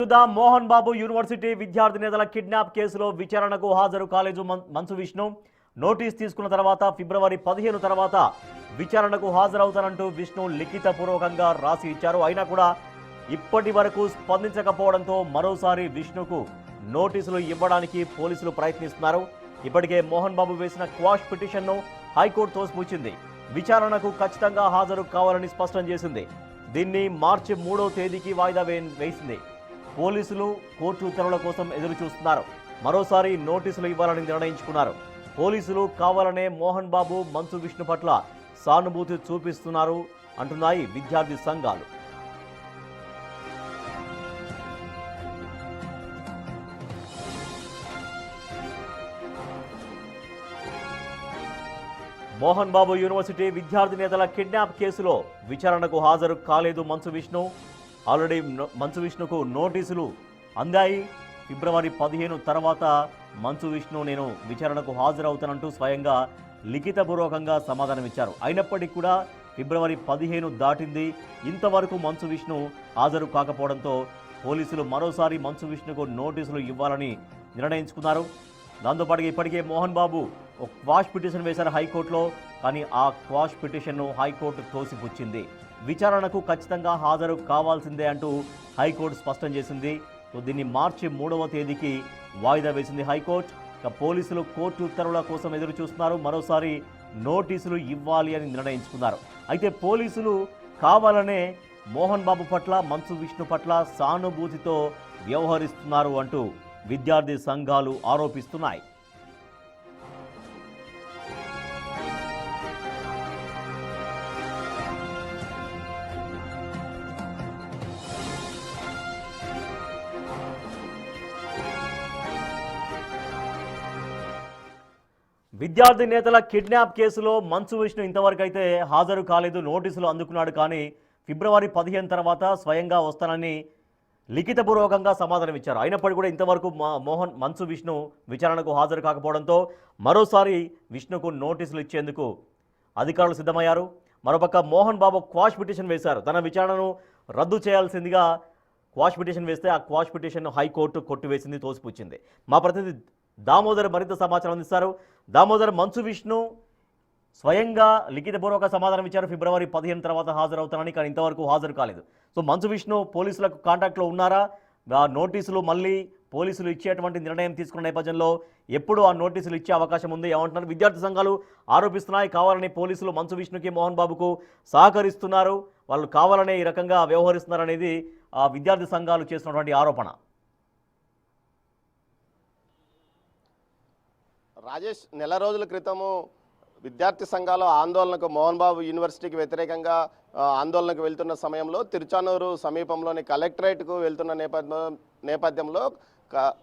Mohan Babu university విద్యార్థి నేతల kidnap కేసులో విచారణకు హాజరు కాలేజు మంచు విష్ణు నోటీస్ తీసుకున్న తర్వాత ఫిబ్రవరి 15 తర్వాత విచారణకు హాజరవుతానంటూ విష్ణు లిఖితపూర్వకంగా రాసి ఇచ్చారు. అయినా కూడా ఇప్పటి వరకు స్పందించకపోవడంతో మరోసారి విష్ణుకు నోటీసులు ఇవ్వడానికి పోలీసులు ప్రయత్నిస్తున్నారు. ఇప్పటికే మోహన్ బాబు వేసిన క్వాష్ పిటిషన్ను హైకోర్టు తోసిపుచ్చింది. విచారణకు ఖచ్చితంగా హాజరు కావాలని స్పష్టం చేసింది. దీన్ని మార్చి 3వ తేదీకి వాయిదా వేసింది. పోలీసులు కోర్టు ఉత్తర్వుల కోసం ఎదురు చూస్తున్నారు. మరోసారి నోటీసులు ఇవ్వాలని నిర్ణయించుకున్నారు. పోలీసులు కావాలనే మోహన్ బాబు మంచు విష్ణు పట్ల సానుభూతి చూపిస్తున్నారు అంటున్నాయి విద్యార్థి సంఘాలు. మోహన్ బాబు యూనివర్సిటీ విద్యార్థి నేతల కిడ్నాప్ కేసులో విచారణకు హాజరు కాలేదు మంచు విష్ణు. ఆల్రెడీ మంచు విష్ణుకు నోటీసులు అందాయి. ఫిబ్రవరి 15 తర్వాత మంచు విష్ణు నేను విచారణకు హాజరవుతానంటూ స్వయంగా లిఖితపూర్వకంగా సమాధానం ఇచ్చారు. అయినప్పటికీ కూడా ఫిబ్రవరి 15 దాటింది. ఇంతవరకు మంచు విష్ణు హాజరు కాకపోవడంతో పోలీసులు మరోసారి మంచు విష్ణుకు నోటీసులు ఇవ్వాలని నిర్ణయించుకున్నారు. దాంతోపాటుగా ఇప్పటికే మోహన్ బాబు ఒక క్వాష్ పిటిషన్ వేశారు హైకోర్టులో. కానీ ఆ క్వాష్ పిటిషన్ను హైకోర్టు తోసిపుచ్చింది. విచారణకు ఖచ్చితంగా హాజరు కావాల్సిందే అంటూ హైకోర్టు స్పష్టం చేసింది. దీన్ని మార్చి 3వ తేదీకి వాయిదా వేసింది హైకోర్టు. ఇక పోలీసులు కోర్టు ఉత్తర్వుల కోసం ఎదురు చూస్తున్నారు. మరోసారి నోటీసులు ఇవ్వాలి అని నిర్ణయించుకున్నారు. అయితే పోలీసులు కావాలనే మోహన్ బాబు పట్ల మంచు విష్ణు పట్ల సానుభూతితో వ్యవహరిస్తున్నారు అంటూ విద్యార్థి సంఘాలు ఆరోపిస్తున్నాయి. విద్యార్థి నేతల కిడ్నాప్ కేసులో మంచు విష్ణు ఇంతవరకు అయితే హాజరు కాలేదు. నోటీసులు అందుకున్నాడు. కానీ ఫిబ్రవరి 15 తర్వాత స్వయంగా వస్తానని లిఖితపూర్వకంగా సమాధానం ఇచ్చారు. అయినప్పటికీ కూడా ఇంతవరకు మంచు విష్ణు విచారణకు హాజరు కాకపోవడంతో మరోసారి విష్ణుకు నోటీసులు ఇచ్చేందుకు అధికారులు సిద్ధమయ్యారు. మరోపక్క మోహన్ బాబు క్వాష్ పిటిషన్ వేశారు. తన విచారణను రద్దు చేయాల్సిందిగా క్వాష్ పిటిషన్ వేస్తే ఆ క్వాష్ పిటిషన్ను హైకోర్టు కొట్టివేసింది, తోసిపుచ్చింది. మా ప్రతినిధి దామోదర్ మరింత సమాచారం అందిస్తారు. దామోదర్, మంచు విష్ణు స్వయంగా లిఖితపూర్వక సమాధానం ఇచ్చారు ఫిబ్రవరి 15 తర్వాత హాజరవుతానని. కానీ ఇంతవరకు హాజరు కాలేదు. సో మంచు విష్ణు పోలీసులకు కాంటాక్ట్లో ఉన్నారా? నోటీసులు మళ్ళీ పోలీసులు ఇచ్చేటువంటి నిర్ణయం తీసుకున్న నేపథ్యంలో ఎప్పుడు ఆ నోటీసులు ఇచ్చే అవకాశం ఉంది ఏమంటున్నారు? విద్యార్థి సంఘాలు ఆరోపిస్తున్నాయి కావాలని పోలీసులు మంచు విష్ణుకి మోహన్ బాబుకు సహకరిస్తున్నారు, వాళ్ళు కావాలనే ఈ రకంగా వ్యవహరిస్తున్నారనేది ఆ విద్యార్థి సంఘాలు చేస్తున్నటువంటి ఆరోపణ. రాజేష్, నెల రోజుల క్రితము విద్యార్థి సంఘాలు ఆందోళనకు మోహన్ బాబు యూనివర్సిటీకి వ్యతిరేకంగా ఆందోళనకు వెళ్తున్న సమయంలో తిరుచానూరు సమీపంలోని కలెక్టరేట్కు వెళ్తున్న నేపథ్యంలో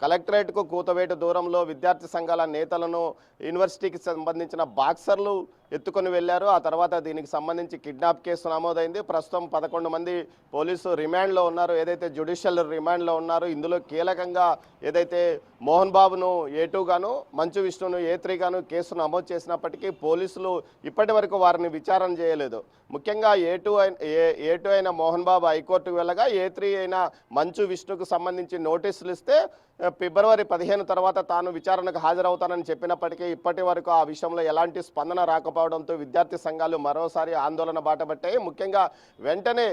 కలెక్టరేట్కు కూతవేటు దూరంలో విద్యార్థి సంఘాల నేతలను యూనివర్సిటీకి సంబంధించిన బాక్సర్లు ఎత్తుకొని వెళ్ళారు. ఆ తర్వాత దీనికి సంబంధించి కిడ్నాప్ కేసు నమోదైంది. ప్రస్తుతం 11 మంది పోలీసు రిమాండ్లో ఉన్నారు, ఏదైతే జ్యుడిషియల్ రిమాండ్లో ఉన్నారు. ఇందులో కీలకంగా ఏదైతే మోహన్ బాబును A2 గాను మంచు విష్ణును A3 గాను కేసు నమోదు చేసినప్పటికీ పోలీసులు ఇప్పటి వరకు వారిని విచారణ చేయలేదు. ముఖ్యంగా A2 అయిన మోహన్ బాబు హైకోర్టుకు వెళ్ళగా A3 అయిన మంచు విష్ణుకు సంబంధించి నోటీసులు ఇస్తే ఫిబ్రవరి 15 తర్వాత తాను విచారణకు హాజరవుతానని చెప్పినప్పటికీ ఇప్పటి వరకు ఆ విషయంలో ఎలాంటి స్పందన రాకపోవడంతో విద్యార్థి సంఘాలు మరోసారి ఆందోళన బాటపట్టాయి. ముఖ్యంగా వెంటనే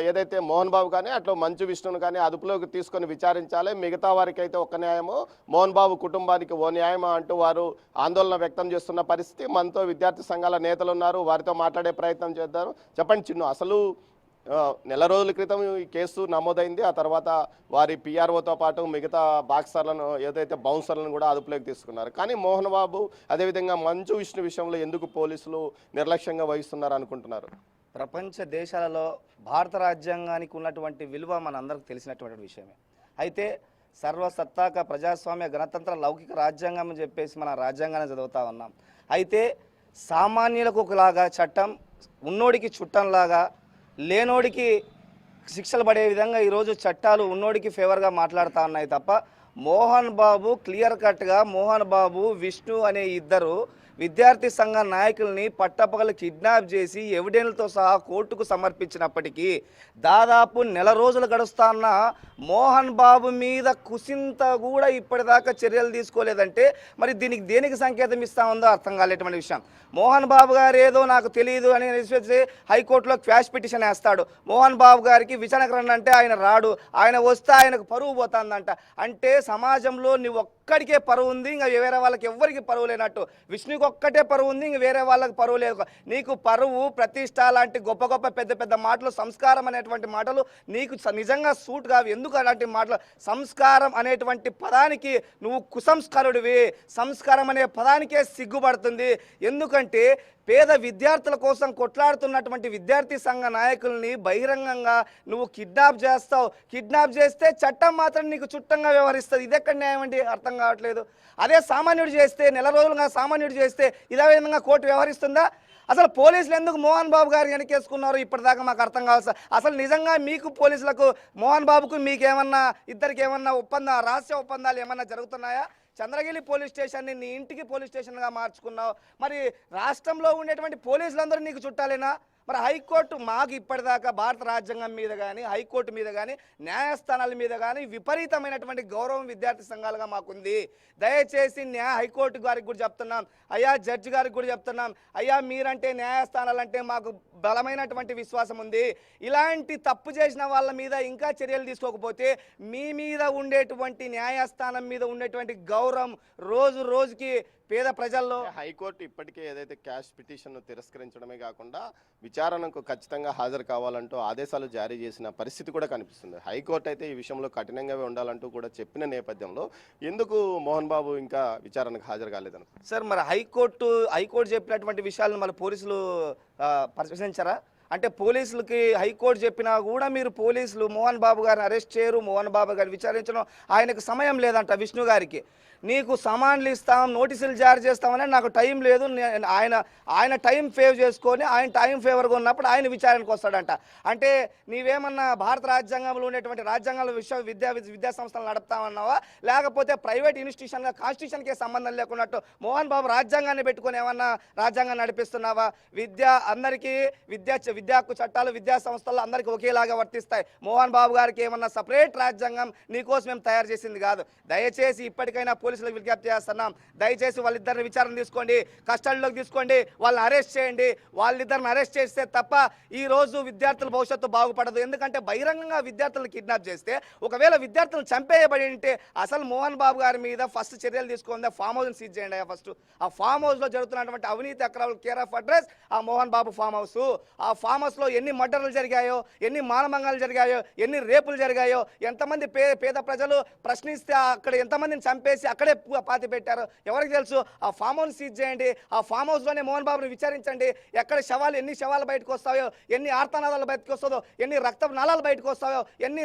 ఏదైతే మోహన్ బాబు కానీ అట్లా మంచు విష్ణును కానీ అదుపులోకి తీసుకొని విచారించాలి, మిగతా వారికి అయితే ఒక న్యాయము, మోహన్ బాబు కుటుంబానికి ఓ న్యాయమా అంటూ వారు ఆందోళన వ్యక్తం చేస్తున్న పరిస్థితి. మనతో విద్యార్థి సంఘాల నేతలు ఉన్నారు, వారితో మాట్లాడే ప్రయత్నం చేద్దాం. చెప్పండి చిన్ను, అసలు నెల రోజుల క్రితం ఈ కేసు నమోదైంది. ఆ తర్వాత వారి PROతో పాటు మిగతా బాక్సర్లను ఏదైతే బౌన్సర్లను కూడా అదుపులోకి తీసుకున్నారు. కానీ మోహన్ బాబు అదేవిధంగా మంచు విష్ణు విషయంలో ఎందుకు పోలీసులు నిర్లక్ష్యంగా వహిస్తున్నారు అనుకుంటున్నారు? ప్రపంచ దేశాలలో భారత రాజ్యాంగానికి ఉన్నటువంటి విలువ మనందరికీ తెలిసినటువంటి విషయమే. అయితే సర్వసత్తాక ప్రజాస్వామ్య గణతంత్ర లౌకిక రాజ్యాంగం అని చెప్పేసి మన రాజ్యాంగాన్ని చదువుతా ఉన్నాం. అయితే సామాన్యులకు ఒకలాగా చట్టం, ఉన్నోడికి చుట్టంలాగా లేనోడికి శిక్షలు పడే విధంగా ఈరోజు చట్టాలు ఉన్నోడికి ఫేవర్గా మాట్లాడుతూ ఉన్నాయి తప్ప మోహన్ బాబు క్లియర్ కట్గా మోహన్ బాబు విష్ణు అనే ఇద్దరు విద్యార్థి సంఘ నాయకుల్ని పట్టపగలు కిడ్నాప్ చేసి ఎవిడెన్స్తో సహా కోర్టుకు సమర్పించినప్పటికీ దాదాపు నెల రోజులు గడుస్తున్న మోహన్ బాబు మీద కుసింత కూడా ఇప్పటిదాకా చర్యలు తీసుకోలేదంటే మరి దీనికి దేనికి సంకేతం ఇస్తా ఉందో అర్థం కాలేటువంటి విషయం. మోహన్ బాబు గారు ఏదో నాకు తెలియదు అని చెప్పేసి హైకోర్టులో క్వాష్ పిటిషన్ వేస్తాడు. మోహన్ బాబు గారికి విచారణకు రండి అంటే ఆయన రాడు, ఆయన వస్తే ఆయనకు పరువు పోతుందంట. అంటే సమాజంలో నువ్వు ఒక్కడికే పరువు ఉంది, ఇంకా వేరే వాళ్ళకి ఎవ్వరికి పరువు లేనట్టు. విష్ణుకి ఒక్కటే పరువు ఉంది, ఇంక వేరే వాళ్ళకి పరువు లేదు. నీకు పరువు, ప్రతిష్ట లాంటి గొప్ప గొప్ప పెద్ద పెద్ద మాటలు, సంస్కారం అనేటువంటి మాటలు నీకు నిజంగా సూట్ కావు. ఎందుకు అలాంటి మాటలు? సంస్కారం అనేటువంటి పదానికి నువ్వు కుసంస్కారుడివి. సంస్కారం అనే పదానికే సిగ్గుపడుతుంది. ఎందుకంటే పేద విద్యార్థుల కోసం కొట్లాడుతున్నటువంటి విద్యార్థి సంఘ నాయకుల్ని బహిరంగంగా నువ్వు కిడ్నాప్ చేస్తావు. కిడ్నాప్ చేస్తే చట్టం మాత్రం నీకు చుట్టంగా వ్యవహరిస్తుంది. ఇది ఎక్కడ న్యాయం అండి? అర్థం కావట్లేదు. అదే సామాన్యుడు చేస్తే, నెల రోజులుగా సామాన్యుడు చేస్తే ఇదే విధంగా కోర్టు వ్యవహరిస్తుందా? అసలు పోలీసులు ఎందుకు మోహన్ బాబు గారు వెనకేసుకున్నారు ఇప్పటిదాకా మాకు అర్థం కావాలి సార్. అసలు నిజంగా మీకు పోలీసులకు, మోహన్ బాబుకు మీకేమన్నా, ఇద్దరికి ఏమన్నా రహస్య ఒప్పందాలు ఏమన్నా జరుగుతున్నాయా? చంద్రగిరి పోలీస్ స్టేషన్ని నీ ఇంటికి పోలీస్ స్టేషన్గా మార్చుకున్నావు. మరి రాష్ట్రంలో ఉండేటువంటి పోలీసులందరూ నీకు చుట్టాలేనా? మరి హైకోర్టు మాకు ఇప్పటిదాకా భారత రాజ్యాంగం మీద కానీ, హైకోర్టు మీద కానీ, న్యాయస్థానాల మీద కానీ విపరీతమైనటువంటి గౌరవం విద్యార్థి సంఘాలుగా మాకుంది. దయచేసి హైకోర్టు గారికి కూడా చెప్తున్నాం, అయ్యా జడ్జి గారికి కూడా చెప్తున్నాం, అయ్యా మీరంటే న్యాయస్థానాలంటే మాకు బలమైనటువంటి విశ్వాసం ఉంది. ఇలాంటి తప్పు చేసిన వాళ్ళ మీద ఇంకా చర్యలు తీసుకోకపోతే మీ మీద ఉండేటువంటి న్యాయస్థానం మీద ఉండేటువంటి గౌరవం రోజు రోజుకి పేద ప్రజల్లో. హైకోర్టు ఇప్పటికే ఏదైతే క్యాష్ పిటిషన్ను తిరస్కరించడమే కాకుండా విచారణకు ఖచ్చితంగా హాజరు కావాలంటూ ఆదేశాలు జారీ చేసిన పరిస్థితి కూడా కనిపిస్తుంది. హైకోర్టు అయితే ఈ విషయంలో కఠినంగా ఉండాలంటూ కూడా చెప్పిన నేపథ్యంలో ఎందుకు మోహన్ బాబు ఇంకా విచారణకు హాజరు కాలేదను సార్? మరి హైకోర్టు చెప్పినటువంటి విషయాలను మన పోలీసులు పరిశీలించారా? అంటే పోలీసులకి హైకోర్టు చెప్పినా కూడా మీరు పోలీసులు మోహన్ బాబు గారిని అరెస్ట్ చేయరు, మోహన్ బాబు గారిని విచారించడం ఆయనకు సమయం లేదంట. విష్ణు గారికి నీకు సమాన్లు ఇస్తాం, నోటీసులు జారీ చేస్తామని నాకు టైం లేదు, ఆయన టైం ఫేవ్ చేసుకొని ఆయన టైం ఫేవర్గా ఉన్నప్పుడు ఆయన విచారణకు వస్తాడంట. అంటే నీవేమన్నా భారత రాజ్యాంగంలో ఉండేటువంటి రాజ్యాంగంలో విద్యా సంస్థలు నడుపుతామన్నావా, లేకపోతే ప్రైవేట్ ఇన్స్టిట్యూషన్గా కాన్స్టిట్యూషన్కే సంబంధం లేకున్నట్టు మోహన్ బాబు రాజ్యాంగాన్ని పెట్టుకొని ఏమన్నా రాజ్యాంగాన్ని నడిపిస్తున్నావా? అందరికీ విద్యా హక్కు చట్టాలు విద్యా సంస్థలు అందరికీ ఒకేలాగా వర్తిస్తాయి. మోహన్ బాబు గారికి ఏమన్నా సపరేట్ రాజ్యాంగం నీకోసం మేము తయారు చేసింది కాదు. దయచేసి ఇప్పటికైనా పోలీసులకు విజ్ఞప్తి చేస్తున్నాం, దయచేసి వాళ్ళిద్దరిని విచారణ తీసుకోండి, కస్టడీలోకి తీసుకోండి, వాళ్ళని అరెస్ట్ చేయండి. వాళ్ళిద్దరిని అరెస్ట్ చేస్తే తప్ప ఈ రోజు విద్యార్థుల భవిష్యత్తు బాగుపడదు. ఎందుకంటే బహిరంగంగా విద్యార్థులను కిడ్నాప్ చేస్తే, ఒకవేళ విద్యార్థులను చంపేయబడి ఉంటే అసలు మోహన్ బాబు గారి మీద ఫస్ట్ చర్యలు తీసుకుందా ఫామ్ హౌస్ని సీజ్ చేయండి. ఫస్ట్ ఆ ఫామ్ హౌస్లో జరుగుతున్నటువంటి అవినీతి అక్రమాలు కేర్ ఆఫ్ అడ్రస్ ఆ మోహన్ బాబు ఫామ్ హౌస్. ఆ ఫామ్ హౌస్లో ఎన్ని మర్డర్లు జరిగాయో, ఎన్ని మానభంగాలు జరిగాయో, ఎన్ని రేపులు జరిగాయో, ఎంతమంది పేద ప్రజలు ప్రశ్నిస్తే అక్కడ ఎంతమందిని చంపేసి అక్కడే పాతి పెట్టారు ఎవరికి తెలుసు. ఆ ఫామ్ హౌస్ సీజ్ చేయండి, ఆ ఫామ్ హౌస్లోనే మోహన్ బాబుని విచారించండి. ఎక్కడ ఎన్ని శవాలు బయటకు వస్తాయో, ఎన్ని ఆర్తనాదాలు బయటకు వస్తుందో, ఎన్ని రక్త నాళాలు బయటకు వస్తాయో, ఎన్ని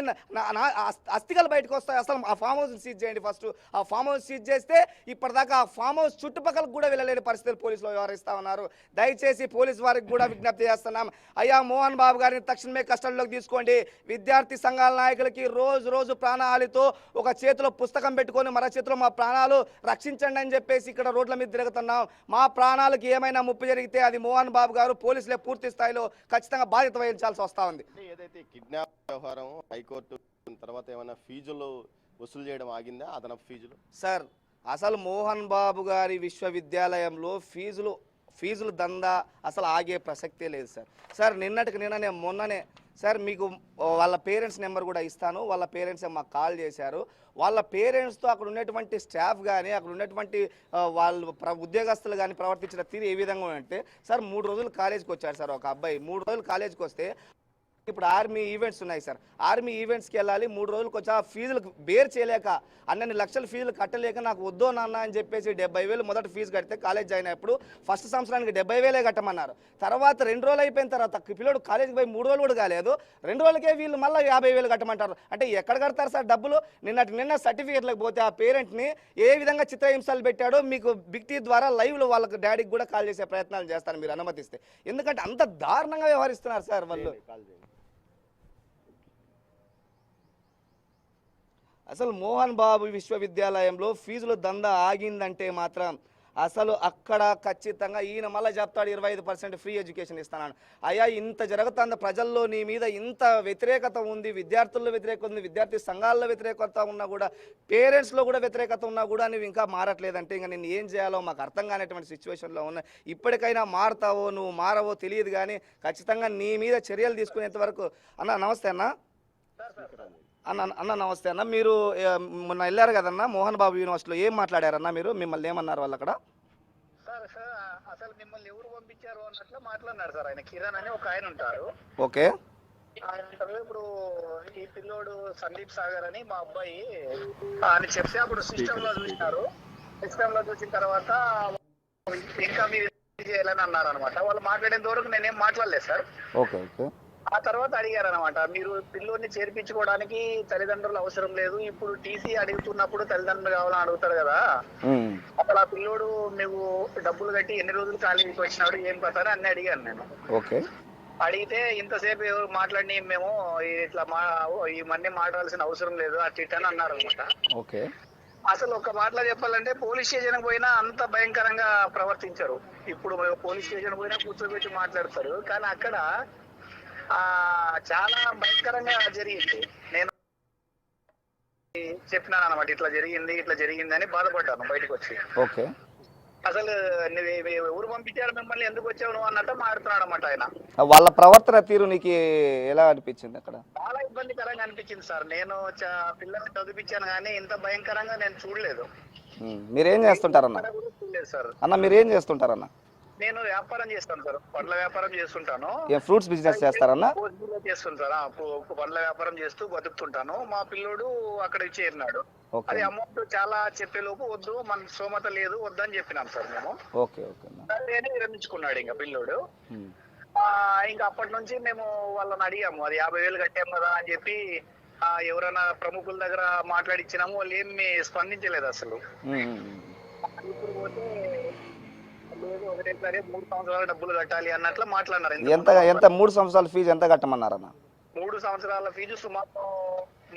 అస్థికలు బయటకు వస్తాయో, అసలు ఆ ఫామ్ హౌస్ని సీజ్ చేయండి ఫస్ట్. ఆ ఫామ్ హౌస్ సీజ్ చేస్తే ఇప్పటిదాకా ఆ ఫామ్ హౌస్ చుట్టుపక్కల కూడా వెళ్ళలేని పరిస్థితులు పోలీసులు వ్యవహరిస్తా ఉన్నారు. దయచేసి పోలీసు వారికి కూడా విజ్ఞప్తి చేస్తున్నాం, అయ్యా మోహన్ బాబు గారిని తక్షణమే కస్టడీలోకి తీసుకోండి. విద్యార్థి సంఘాల నాయకులకి రోజు ప్రాణాలతో ఒక చేతిలో పుస్తకం పెట్టుకొని మరో చేతిలో మా ప్రాణాలు రక్షించండి అని చెప్పేసి ఇక్కడ రోడ్ల మీద తిరుగుతున్నాం. మా ప్రాణాలకు ఏమైనా ముప్పు జరిగితే అది మోహన్ బాబు గారు పోలీసులే పూర్తి స్థాయిలో ఖచ్చితంగా బాధ్యత వహించాల్సి వస్తూ ఉంది. ఏదైతే కిడ్నాప్ వ్యవహారం హైకోర్టు తర్వాత ఏమైనా ఫీజులు వసూలు చేయడం ఆగిందా, అదనపు ఫీజులు? సార్ అసలు మోహన్ బాబు గారి విశ్వవిద్యాలయంలో ఫీజులు దందా అసలు ఆగే ప్రసక్తే లేదు సార్. సార్ మొన్ననే సార్ మీకు వాళ్ళ పేరెంట్స్ నెంబర్ కూడా ఇస్తాను. వాళ్ళ పేరెంట్స్ మాకు కాల్ చేశారు. వాళ్ళ పేరెంట్స్తో అక్కడ ఉన్నటువంటి స్టాఫ్ కానీ, అక్కడ ఉన్నటువంటి వాళ్ళు ఉద్యోగస్తులు కానీ ప్రవర్తించిన తీరు ఏ విధంగా అంటే, సార్ 3 రోజులు కాలేజీకి వచ్చారు సార్ ఒక అబ్బాయి. 3 రోజులు కాలేజీకి వస్తే ఇప్పుడు ఆర్మీ ఈవెంట్స్ ఉన్నాయి సార్, ఆర్మీ ఈవెంట్స్కి వెళ్ళాలి. 3 రోజులకు వచ్చి ఆ ఫీజులకు బేర్ చేయలేక, అన్నన్ని లక్షల ఫీజులు కట్టలేక నాకు వద్దో నాన్న అని చెప్పేసి 70,000 మొదటి ఫీజు కడితే కాలేజ్ జాయిన్ అయినప్పుడు ఫస్ట్ సంవత్సరానికి 70,000 కట్టమన్నారు. తర్వాత 2 రోజులు అయిపోయిన తర్వాత పిల్లడు కాలేజీకి పోయి 3 రోజులు కూడా కాలేదు, 2 రోజులకే వీళ్ళు మళ్ళీ 50,000 కట్టమంటారు. అంటే ఎక్కడ కడతారు సార్ డబ్బులు? నిన్న సర్టిఫికేట్లకు పోతే ఆ పేరెంట్ని ఏ విధంగా చిత్రహింసలు పెట్టాడో మీకు బిగ్ టీ ద్వారా లైవ్లో వాళ్ళకి డాడీకి కూడా కాల్ చేసే ప్రయత్నాలు చేస్తాను మీరు అనుమతిస్తే. ఎందుకంటే అంత దారుణంగా వ్యవహరిస్తున్నారు సార్ వాళ్ళు. అసలు మోహన్ బాబు విశ్వవిద్యాలయంలో ఫీజుల దందా ఆగిందంటే మాత్రం అసలు అక్కడ ఖచ్చితంగా ఈయన మళ్ళీ చెప్తాడు 25% ఫ్రీ ఎడ్యుకేషన్ ఇస్తానని. అయ్యా ఇంత జరుగుతుంది, ప్రజల్లో నీ మీద ఇంత వ్యతిరేకత ఉంది, విద్యార్థుల్లో వ్యతిరేకత ఉంది, విద్యార్థి సంఘాల్లో వ్యతిరేకత ఉన్నా కూడా, పేరెంట్స్లో కూడా వ్యతిరేకత ఉన్నా కూడా నువ్వు ఇంకా మారట్లేదంటే ఇంకా నేను ఏం చేయాలో మాకు అర్థం కానిటువంటి సిచ్యువేషన్లో ఉన్నా. ఇప్పటికైనా మారతావో నువ్వు మారవో తెలియదు, కానీ ఖచ్చితంగా నీ మీద చర్యలు తీసుకునేంత వరకు. అన్న నమస్తే అన్న. అన్న నమస్తే అన్న. మీరు మొన్న వెళ్ళారు కదన్నా మోహన్ బాబు యూనివర్సిటీలో, ఏం మాట్లాడారన్న మీరు? మిమ్మల్ని ఏమన్నారు వాళ్ళు అక్కడ? సార్ అసలు మిమ్మల్ని ఎవరు పంపించారు అన్నట్లు మాట్లాడినారు సార్. ఆయన కిరణ్ అని ఒక ఆయన ఉంటారు. ఓకే. ఆయన అంటారు ఇప్పుడు ఈ పిల్లోడు సందీప్ సాగర్ అని మా అబ్బాయి అని చెప్తే అప్పుడు సిస్టమ్ లో చూసినారు. సిస్టమ్ లో చూసిన తర్వాత ఇంకా మీరు చేయాలని అన్నారు అనమాట. వాళ్ళు మాట్లాడేంత వరకు నేనేం మాట్లాడలేదు సార్. Okay okay. ఆ తర్వాత అడిగారు అనమాట, మీరు పిల్లోడిని చేర్పించుకోవడానికి తల్లిదండ్రులు అవసరం లేదు, ఇప్పుడు టీసీ అడుగుతున్నప్పుడు తల్లిదండ్రులు కావాలని అడుగుతారు కదా, అసలు ఆ పిల్లోడు నువ్వు డబ్బులు కట్టి ఎన్ని రోజులు కాలేజీకి వచ్చినాడు ఏం కథ అని అడిగాను నేను. ఓకే. అడిగితే ఇంతసేపు ఎవరు మాట్లాడి మేము ఇట్లా ఇవన్నీ మాట్లాడాల్సిన అవసరం లేదు అట్లా అని అన్నారు అనమాట. ఓకే. అసలు ఒక మాటలో చెప్పాలంటే పోలీస్ స్టేషన్ పోయినా అంత భయంకరంగా ప్రవర్తించారు. ఇప్పుడు పోలీస్ స్టేషన్ పోయినా కూర్చోబెట్టి మాట్లాడతారు, కానీ అక్కడ చాలా భయంకరంగా జరిగింది. నేను చెప్పినాను అనమాట, ఇట్లా జరిగింది అని బాధపడ్డాను బయటకు వచ్చి. ఓకే. అసలు నువ్వు ఎవరు పంపించారు మిమ్మల్ని, ఎందుకు వచ్చావు నువ్వు అన్నట్టు మాట్లాడుతున్నాడు అనమాట ఆయన. వాళ్ళ ప్రవర్తన తీరు నీకు ఎలా అనిపించింది అక్కడ? చాలా ఇబ్బందికరంగా అనిపించింది సార్. నేను పిల్లల్ని చదివించాను కానీ ఇంత భయంకరంగా నేను చూడలేదు. మీరేం చేస్తుంటారన్న? చూడలేదు సార్. అన్న మీరేం చేస్తుంటారన్న? నేను వ్యాపారం చేస్తాను సార్, పండ్ల వ్యాపారం చేస్తుంటాను. ఫ్రూట్స్ బిజినెస్ చేస్తారన్నా? చేస్తాను సార్, పండ్ల వ్యాపారం చేస్తూ బతుకుతుంటాను. మా పిల్లోడు అక్కడికి చేరినాడు. అది అమౌంట్ చాలా చెప్పేలోపు వద్దు, మన స్తోమత లేదు వద్దని చెప్పినాం సార్ మేము. Okay okay. విరమించుకున్నాడు ఇంకా పిల్లోడు. ఇంకా అప్పటి నుంచి మేము వాళ్ళని అడిగాము, అది 50,000 కట్టాము కదా అని చెప్పి ఎవరైనా ప్రముఖుల దగ్గర మాట్లాడిచ్చినాము, వాళ్ళు ఏమి స్పందించలేదు అసలు. ఇప్పుడు పోతే లేదు ఒకటేసారి 3 సంవత్సరాల డబ్బులు కట్టాలి అన్నట్లు మాట్లాడినారు. ఎంత 3 సంవత్సరాల ఫీజు ఎంత కట్టమన్నారన్న? 3 సంవత్సరాల ఫీజు సుమారు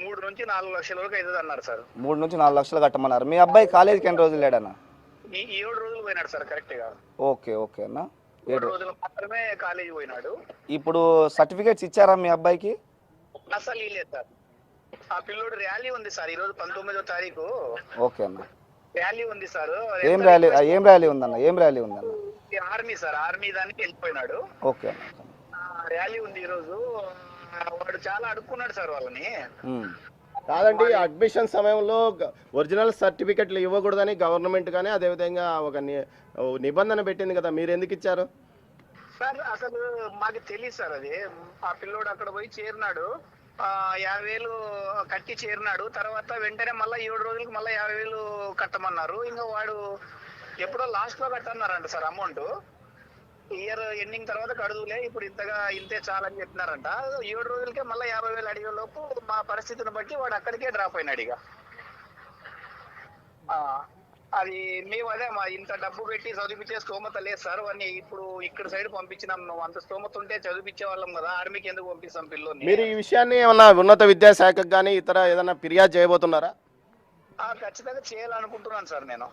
3 నుంచి 4 లక్షల వరకు అవుతుంది అన్నారు సార్. 3 నుంచి 4 లక్షలు కట్టమన్నారు. మీ అబ్బాయి కాలేజీకి ఎన్ని రోజులు లేడన్నా? 7 రోజులు పోయినాడు సార్ కరెక్ట్ గా. ఓకే ఓకే అన్న. 7 రోజులు మాత్రమే కాలేజీ పోయినాడు. ఇప్పుడు సర్టిఫికేట్స్ ఇచ్చారా మీ అబ్బాయికి? అసలు లేదు సార్. ఆ పిల్లోడు ర్యాలీ ఉంది సార్ ఈ రోజు 19వ తారీఖు. ఓకే అన్న. ర్యాలీ ఉంది సార్. ఏం ర్యాలీ ఉందన్న? ఆర్మీ సార్, ఆర్మీ దానికి వెళ్ళిపోయినాడు. ఓకే. ర్యాలీ ఉంది ఈ రోజు. వాడు చాలా అడుక్కున్నాడు సార్ వాళ్ళని. కాదండి, అడ్మిషన్ సమయంలో ఒరిజినల్ సర్టిఫికెట్లు ఇవ్వకూడదని గవర్నమెంట్ కానీ అదేవిధంగా ఒక నిబంధన పెట్టింది కదా, మీరు ఎందుకు ఇచ్చారు సార్? అసలు మాకు తెలియదు సార్. అది ఆ పిల్లోడు అక్కడ పోయి చేరినాడు, 50,000 కట్టి చేరినాడు. తర్వాత వెంటనే మళ్ళీ 7 రోజులకు మళ్ళీ 50,000 కట్టమన్నారు. ఇంకా వాడు ఎప్పుడో లాస్ట్ లో కట్టన్నారంట సార్ అమౌంట్. ఇయర్ ఎండింగ్ తర్వాత కడుదులే, ఇప్పుడు ఇంతే చాలని చెప్పినారంట. 7 రోజులకే మళ్ళీ 50,000 అడిగే లోపు మా పరిస్థితిని బట్టి వాడు అక్కడికే డ్రాప్ అయినాడు. ఇక అది మేము అదే ఇంత డబ్బు పెట్టి చదివించే స్తోమత లేదు సార్. వాడిని ఇప్పుడు ఇక్కడ సైడ్ పంపించినాం. నువ్వు అంత స్తోమత ఉంటే చదివించే వాళ్ళం కదా, ఆర్మీకి ఎందుకు పంపిస్తాం పిల్లోని? మీరు ఈ విషయాన్ని ఏమన్నా ఉన్నత విద్యాశాఖకు కానీ ఇతర ఏదైనా ఫిర్యాదు చేయబోతున్నారా? ఖచ్చితంగా చేయాలనుకుంటున్నాను సార్ నేను.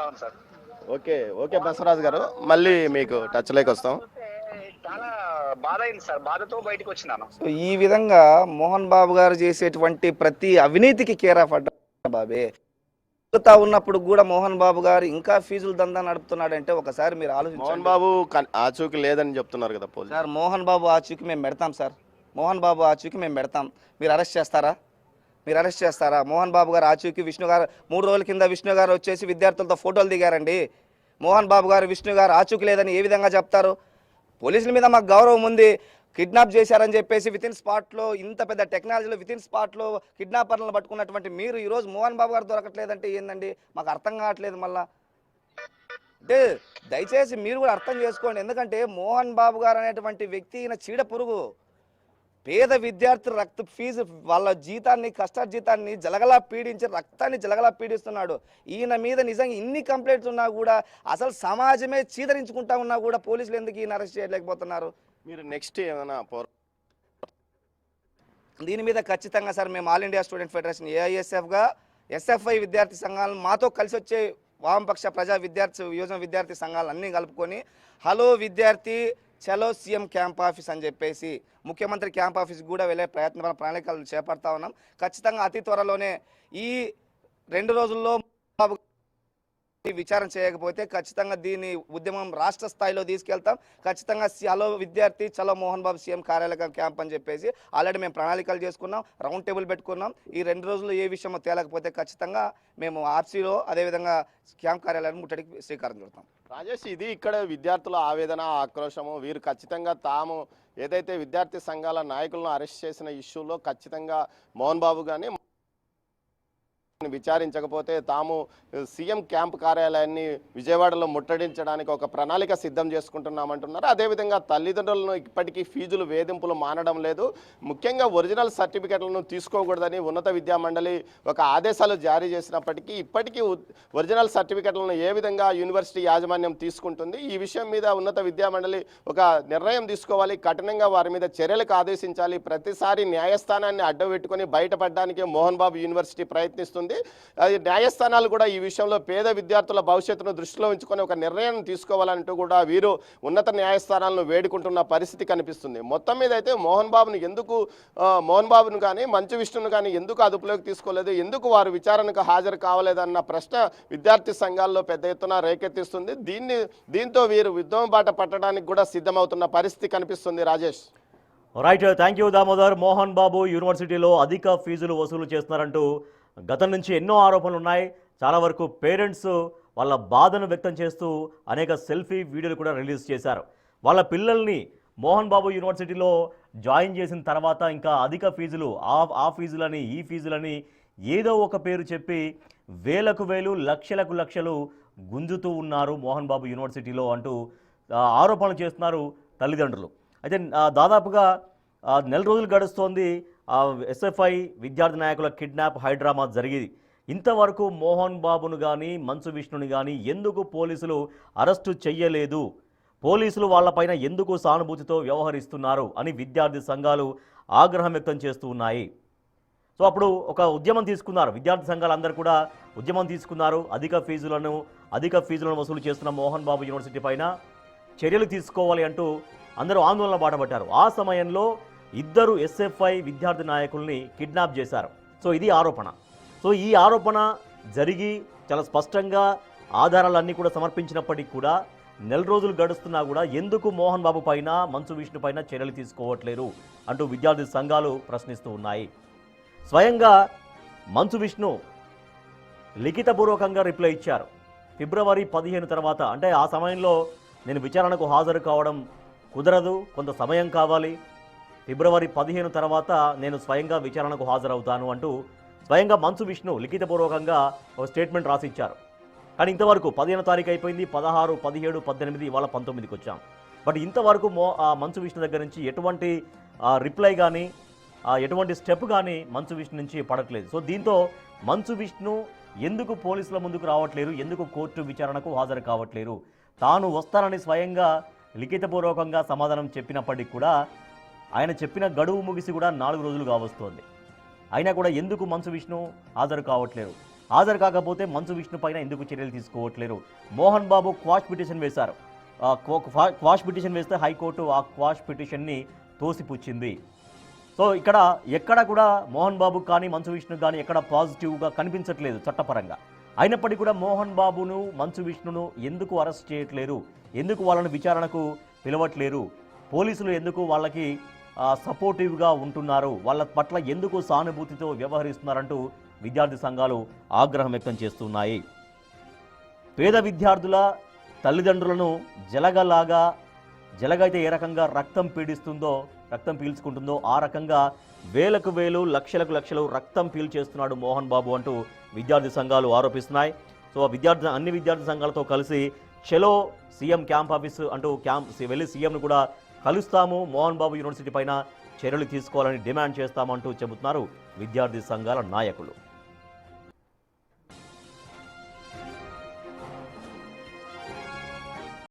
అవును సార్. ఓకే ఓకే బసవరాజు గారు, మళ్ళీ మీకు టచ్ లోకి వస్తాం. చాలా బాధ అయింది సార్, బాధతో బయటకు వచ్చినాను. సో ఈ విధంగా మోహన్ బాబు గారు చేసేటువంటి ప్రతి అవినీతికి కేర్ ఆఫ్ అడ్డా బాబే ఉన్నప్పుడు కూడా మోహన్ బాబు గారు ఇంకా ఫీజులు దందా నడుపుతున్నాడంటే ఒకసారి మీరు ఆలోచించండి. మోహన్ బాబు ఆచూకీ లేదని చెప్తున్నారు కదా పోలీసు. సార్ మోహన్ బాబు ఆచూకీ మేము పెడతాం సార్. మోహన్ బాబు ఆచూకీ మేము పెడతాం. మీరు అరెస్ట్ చేస్తారా? మోహన్ బాబు గారు ఆచూకీ విష్ణు గారు 3 రోజుల కింద విష్ణు గారు వచ్చేసి విద్యార్థులతో ఫోటోలు దిగారండి. మోహన్ బాబు గారు విష్ణు గారు ఆచూకీ లేదని ఏ విధంగా చెప్తారు? పోలీసుల మీద మాకు గౌరవం ఉంది. కిడ్నాప్ చేశారని చెప్పేసి వితిన్ స్పాట్లో, ఇంత పెద్ద టెక్నాలజీలో వితిన్ స్పాట్లో కిడ్నాపర్లను పట్టుకున్నటువంటి మీరు ఈరోజు మోహన్ బాబు గారు దొరకట్లేదంటే ఏందండి? మాకు అర్థం కావట్లేదు. మళ్ళా అంటే దయచేసి మీరు కూడా అర్థం చేసుకోండి. ఎందుకంటే మోహన్ బాబు గారు అనేటువంటి వ్యక్తి ఈయన చీడ పురుగు. పేద విద్యార్థుల ఫీజు వాళ్ళ జీతాన్ని, కష్టార్జితాన్ని జలగలా పీడించి రక్తాన్ని జలగలా పీడిస్తున్నాడు. ఈయన మీద నిజంగా ఇన్ని కంప్లైంట్స్ ఉన్నా కూడా, అసలు సమాజమే చీదరించుకుంటా ఉన్నా కూడా పోలీసులు ఎందుకు ఈయన అరెస్ట్ చేయలేకపోతున్నారు? మీరు నెక్స్ట్ ఏమైనా దీని మీద ఖచ్చితంగా సార్ మేము ఆల్ ఇండియా స్టూడెంట్ ఫెడరేషన్ AISFగా SFI విద్యార్థి సంఘాలను మాతో కలిసి వచ్చే వామపక్ష ప్రజా విద్యార్థి యువజన విద్యార్థి సంఘాలు అన్నీ కలుపుకొని హలో విద్యార్థి చలో సీఎం క్యాంప్ ఆఫీస్ అని చెప్పేసి ముఖ్యమంత్రి క్యాంప్ ఆఫీస్ కూడా వెళ్ళే ప్రణాళికలు చేపడతా ఉన్నాం. ఖచ్చితంగా అతి త్వరలోనే ఈ 2 రోజుల్లో విచారణ చేయకపోతే ఖచ్చితంగా దీని ఉద్యమం రాష్ట్ర స్థాయిలో తీసుకెళ్తాం. ఖచ్చితంగా హలో విద్యార్థి చలో మోహన్ బాబు సీఎం కార్యాలయం క్యాంప్ అని చెప్పేసి ఆల్రెడీ మేము ప్రణాళికలు చేసుకున్నాం, రౌండ్ టేబుల్ పెట్టుకున్నాం. ఈ 2 రోజుల్లో ఏ విషయమో తేలకపోతే ఖచ్చితంగా మేము ఆర్సీలో అదేవిధంగా క్యాంప్ కార్యాలయాన్ని ముట్టడికి శ్రీకారం చుడతాం. రాజేష్, ఇది ఇక్కడ విద్యార్థుల ఆవేదన ఆక్రోశము. వీరు ఖచ్చితంగా తాము ఏదైతే విద్యార్థి సంఘాల నాయకులను అరెస్ట్ చేసిన ఇష్యూలో ఖచ్చితంగా మోహన్ బాబు కానీ విచారించకపోతే తాము సీఎం క్యాంప్ కార్యాలయాన్ని విజయవాడలో ముట్టడించడానికి ఒక ప్రణాళిక సిద్ధం చేసుకుంటున్నామంటున్నారు. అదేవిధంగా తల్లిదండ్రులను ఇప్పటికీ ఫీజులు వేధింపులు మానడం లేదు, ముఖ్యంగా ఒరిజినల్ సర్టిఫికెట్లను తీసుకోకూడదని ఉన్నత విద్యా మండలి ఒక ఆదేశాలు జారీ చేసినప్పటికీ ఇప్పటికీ ఒరిజినల్ సర్టిఫికెట్లను ఏ విధంగా యూనివర్సిటీ యాజమాన్యం తీసుకుంటుంది, ఈ విషయం మీద ఉన్నత విద్యా మండలి ఒక నిర్ణయం తీసుకోవాలి, కఠినంగా వారి మీద చర్యలకు ఆదేశించాలి. ప్రతిసారి న్యాయస్థానాన్ని అడ్డబెట్టుకొని బయటపడడానికి మోహన్ బాబు యూనివర్సిటీ ప్రయత్నిస్తుంది. అది న్యాయస్థానాలు కూడా ఈ విషయంలో పేద విద్యార్థుల భవిష్యత్తును దృష్టిలో ఉంచుకొని ఒక నిర్ణయం తీసుకోవాలంటూ కూడా వీరు ఉన్నత న్యాయస్థానాలను వేడుకుంటున్న పరిస్థితి కనిపిస్తుంది. మొత్తం మీద అయితే మోహన్ బాబును కానీ మంచు విష్ణును కానీ ఎందుకు అదుపులోకి తీసుకోలేదు, ఎందుకు వారు విచారణకు హాజరు కావలేదన్న ప్రశ్న విద్యార్థి సంఘాల్లో పెద్ద ఎత్తున రేకెత్తిస్తుంది. దీంతో వీరు ఉద్యమ బాట పట్టడానికి కూడా సిద్ధమవుతున్న పరిస్థితి కనిపిస్తుంది. Rajesh. Right, thank you Damodar. Mohan Babu యూనివర్సిటీలో అధిక ఫీజులు వసూలు చేస్తున్నారంటూ గతం నుంచి ఎన్నో ఆరోపణలు ఉన్నాయి. చాలా వరకు పేరెంట్స్ వాళ్ళ బాధను వ్యక్తం చేస్తూ అనేక సెల్ఫీ వీడియోలు కూడా రిలీజ్ చేశారు. వాళ్ళ పిల్లల్ని మోహన్ బాబు యూనివర్సిటీలో జాయిన్ చేసిన తర్వాత ఇంకా అధిక ఫీజులు, ఆ ఫీజులని ఈ ఫీజులని ఏదో ఒక పేరు చెప్పి వేలకు వేలు లక్షలకు లక్షలు గుంజుతూ ఉన్నారు మోహన్ బాబు యూనివర్సిటీలో అంటూ ఆరోపణలు చేస్తున్నారు తల్లిదండ్రులు. అయితే దాదాపుగా 4 రోజులు గడుస్తోంది ఎస్ఎఫ్ఐ విద్యార్థి నాయకుల కిడ్నాప్ హైడ్రామా జరిగింది. ఇంతవరకు మోహన్ బాబును కానీ మంచు విష్ణుని కానీ ఎందుకు పోలీసులు అరెస్టు చెయ్యలేదు, పోలీసులు వాళ్ళపైన ఎందుకు సానుభూతితో వ్యవహరిస్తున్నారు అని విద్యార్థి సంఘాలు ఆగ్రహం వ్యక్తం చేస్తూ ఉన్నాయి. సో అప్పుడు ఒక ఉద్యమం తీసుకున్నారు, విద్యార్థి సంఘాలందరూ కూడా ఉద్యమం తీసుకున్నారు. అధిక ఫీజులను వసూలు చేస్తున్న మోహన్ బాబు యూనివర్సిటీ పైన చర్యలు తీసుకోవాలి అంటూ అందరూ ఆందోళన బాటపట్టారు. ఆ సమయంలో 2 ఎస్ఎఫ్ఐ విద్యార్థి నాయకుల్ని కిడ్నాప్ చేశారు. సో ఇది ఆరోపణ. సో ఈ ఆరోపణ జరిగి చాలా స్పష్టంగా ఆధారాలన్నీ కూడా సమర్పించినప్పటికీ కూడా 4 రోజులు గడుస్తున్నా కూడా ఎందుకు మోహన్ బాబు పైన మంచు విష్ణు పైన చర్యలు తీసుకోవట్లేరు అంటూ విద్యార్థి సంఘాలు ప్రశ్నిస్తూ ఉన్నాయి. స్వయంగా మంచు విష్ణు లిఖితపూర్వకంగా రిప్లై ఇచ్చారు. ఫిబ్రవరి 15 తర్వాత, అంటే ఆ సమయంలో నేను విచారణకు హాజరు కావడం కుదరదు, కొంత సమయం కావాలి, ఫిబ్రవరి 15 తర్వాత నేను స్వయంగా విచారణకు హాజరవుతాను అంటూ స్వయంగా మంచు విష్ణు లిఖితపూర్వకంగా ఒక స్టేట్మెంట్ రాసిచ్చారు. కానీ ఇంతవరకు 15వ తారీఖు అయిపోయింది, 16, 17, 18, ఇవాళ 19కి వచ్చాం. బట్ ఇంతవరకు మంచు విష్ణు దగ్గర నుంచి ఎటువంటి రిప్లై కానీ ఎటువంటి స్టెప్ కానీ మంచు విష్ణు నుంచి పడట్లేదు. సో దీంతో మంచు విష్ణు ఎందుకు పోలీసుల ముందుకు రావట్లేరు, ఎందుకు కోర్టు విచారణకు హాజరు కావట్లేరు, తాను వస్తానని స్వయంగా లిఖితపూర్వకంగా సమాధానం చెప్పినప్పటికీ కూడా ఆయన చెప్పిన గడువు ముగిసి కూడా 4 రోజులు కావస్తోంది. అయినా కూడా ఎందుకు మంచు విష్ణు హాజరు కావట్లేరు, హాజరు కాకపోతే మంచు విష్ణు పైన ఎందుకు చర్యలు తీసుకోవట్లేరు. మోహన్ బాబు క్వాష్ పిటిషన్ వేశారు. క్వాష్ పిటిషన్ వేస్తే హైకోర్టు ఆ క్వాష్ పిటిషన్ని తోసిపుచ్చింది. సో ఎక్కడ కూడా మోహన్ బాబు కానీ మంచు విష్ణు కానీ ఎక్కడ పాజిటివ్గా కనిపించట్లేదు చట్టపరంగా. అయినప్పటికీ కూడా మోహన్ బాబును మంచు విష్ణును ఎందుకు అరెస్ట్ చేయట్లేరు, ఎందుకు వాళ్ళని విచారణకు పిలవట్లేరు, పోలీసులు ఎందుకు వాళ్ళకి సపోర్టివ్గా ఉంటున్నారు, వాళ్ళ పట్ల ఎందుకు సానుభూతితో వ్యవహరిస్తున్నారంటూ విద్యార్థి సంఘాలు ఆగ్రహం వ్యక్తం చేస్తున్నాయి. పేద విద్యార్థుల తల్లిదండ్రులను జలగైతే ఏ రకంగా రక్తం పీల్చుకుంటుందో ఆ రకంగా వేలకు వేలు లక్షలకు లక్షలు రక్తం పీల్చేస్తున్నాడు మోహన్ బాబు అంటూ విద్యార్థి సంఘాలు ఆరోపిస్తున్నాయి. సో అన్ని విద్యార్థి సంఘాలతో కలిసి చలో సీఎం క్యాంప్ ఆఫీస్ అంటూ వెళ్ళి సీఎంను కూడా కలుస్తాము, మోహన్ బాబు యూనివర్సిటీ పైన చర్యలు తీసుకోవాలని డిమాండ్ చేస్తామంటూ చెబుతున్నారు విద్యార్థి సంఘాల నాయకులు.